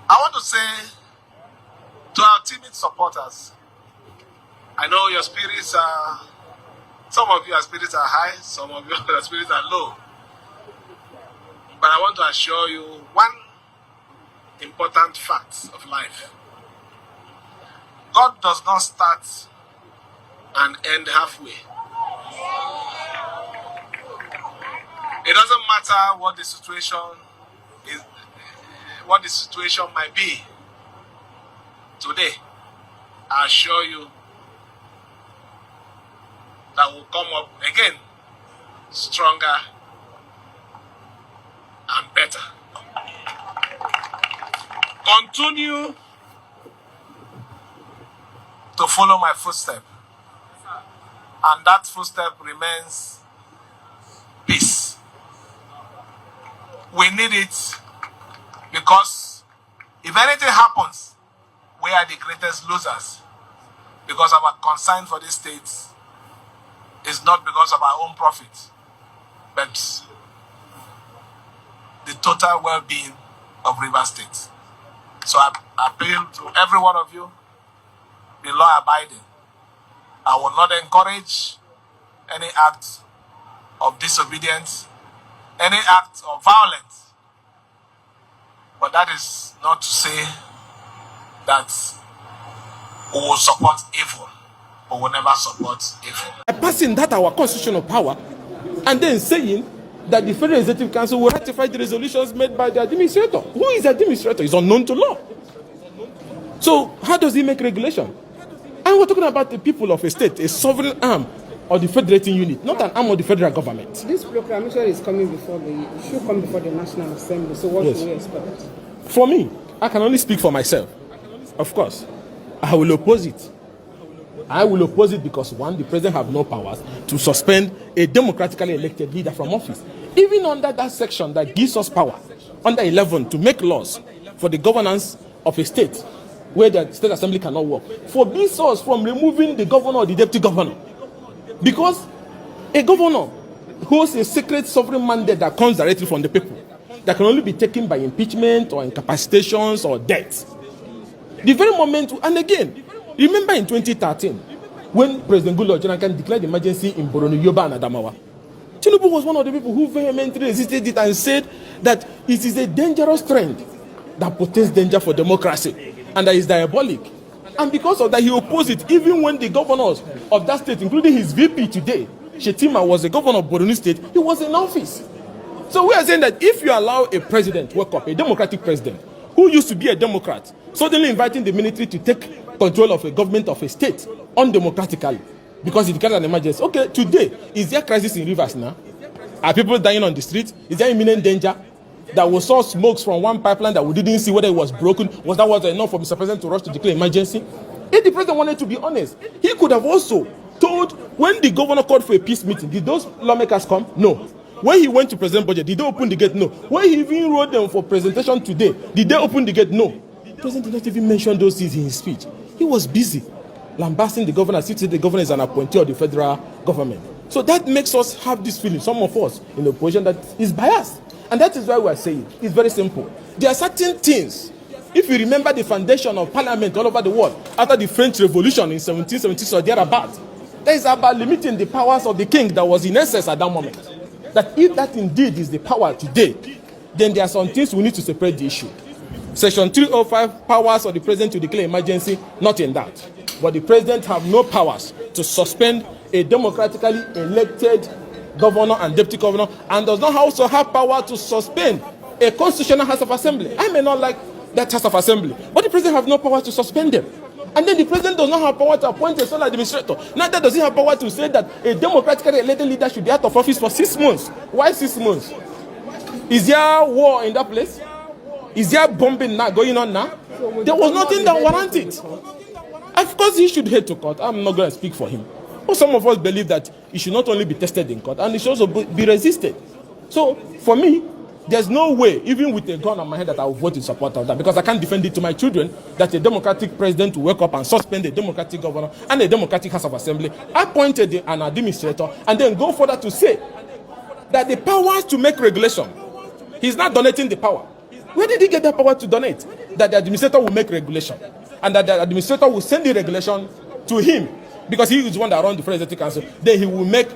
I want to say to our timid supporters, I know your spirits are, some of your spirits are high, some of your spirits are low. But I want to assure you one important fact of life. God does not start and end halfway. It doesn't matter what the situation is, what the situation might be. Today, I assure you that will come up again stronger and better. Continue to follow my footstep, and that footstep remains peace. We need it because if anything happens, we are the greatest losers, because our concern for this state is not because of our own profit, but the total well-being of River State. So I appeal to every one of you, be law-abiding. I will not encourage any act of disobedience, any act of violence. But that is not to say that we will support evil, but we will never support evil. Passing that our constitutional power and then saying that the Federal Executive Council will ratify the resolutions made by the administrator. Who is the administrator? It's unknown to law. So how does he make regulation? And we're talking about the people of a state, a sovereign arm of the federating unit, not an arm of the federal government. This proclamation is coming before should come before the National Assembly. So what do we expect? For me, I can only speak for myself. Of course, I will oppose it. I will oppose it because, one, the president have no powers to suspend a democratically elected leader from office. Even under that section that gives us power, under 11, to make laws for the governance of a state where the state assembly cannot work, forbids us from removing the governor or the deputy governor. Because a governor holds a secret sovereign mandate that comes directly from the people, that can only be taken by impeachment or incapacitations or death. The very moment, and again, remember in 2013, when President Goodluck Jonathan declared emergency in Borno, Yoruba, and Adamawa, Tinubu was one of the people who vehemently resisted it and said that it is a dangerous trend that portends danger for democracy and that is diabolic. And because of that, he opposed it, even when the governors of that state, including his VP today, Shetima, was the governor of Borno State, he was in office. So we are saying that if you allow a president wake up, a democratic president, who used to be a Democrat, suddenly inviting the military to take control of a government of a state undemocratically because he declared an emergency. Okay, today, is there crisis in Rivers now? Are people dying on the street? Is there imminent danger? That we saw smokes from one pipeline that we didn't see whether it was broken. Was enough for Mr. President to rush to declare emergency? If the president wanted to be honest, he could have also told, when the governor called for a peace meeting, did those lawmakers come? No. When he went to present budget, did they open the gate? No. When he even wrote them for presentation today, did they open the gate? No. The president did not even mention those things in his speech. He was busy lambasting the governor, since the governor is an appointee of the federal government. So that makes us have this feeling, some of us in the opposition, that is biased. And that is why we are saying it's very simple. There are certain things. If you remember the foundation of parliament all over the world after the French Revolution in 1776 or thereabout, that is about limiting the powers of the king that was in essence at that moment. That if that indeed is the power today, then there are some things we need to separate the issue. Section 305, powers of the president to declare emergency, not in that. But the president have no powers to suspend a democratically elected governor and deputy governor, and does not also have power to suspend a constitutional House of Assembly. I may not like that House of Assembly, but the president has no power to suspend them. And then the president does not have power to appoint a sole administrator. Neither does he have power to say that a democratically elected leader should be out of office for 6 months. Why 6 months? Is there war in that place? Is there bombing now going on now? There was nothing that warranted it. Of course, he should head to court. I'm not going to speak for him. But some of us believe that it should not only be tested in court, and it should also be resisted. So, for me, there's no way, even with a gun on my head, that I will vote in support of that, because I can't defend it to my children that a democratic president will wake up and suspend a democratic governor and a democratic House of Assembly, appointed an administrator, and then go further to say that the powers to make regulation, he's not donating the power. Where did he get the power to donate? That the administrator will make regulation, and that the administrator will send the regulation to him, because he is the one that runs the Federal Executive Council. Then he will make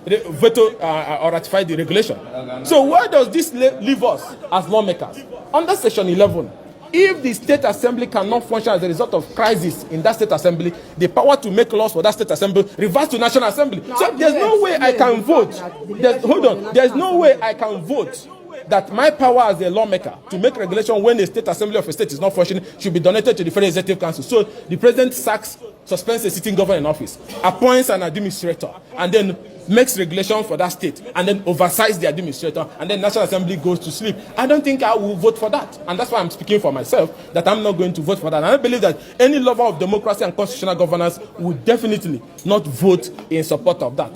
the veto or ratify the regulation. So where does this leave us as lawmakers? Under Section 11, if the State Assembly cannot function as a result of crisis in that State Assembly, the power to make laws for that State Assembly reverts to National Assembly. So there's no way I can vote. Hold on. There's no way I can vote that my power as a lawmaker to make regulation when the State Assembly of a state is not functioning should be donated to the Federal Executive Council. So the president suspends a sitting governor in office, appoints an administrator, and then makes regulation for that state, and then oversights the administrator, and then National Assembly goes to sleep. I don't think I will vote for that. And that's why I'm speaking for myself, that I'm not going to vote for that. And I believe that any lover of democracy and constitutional governance would definitely not vote in support of that.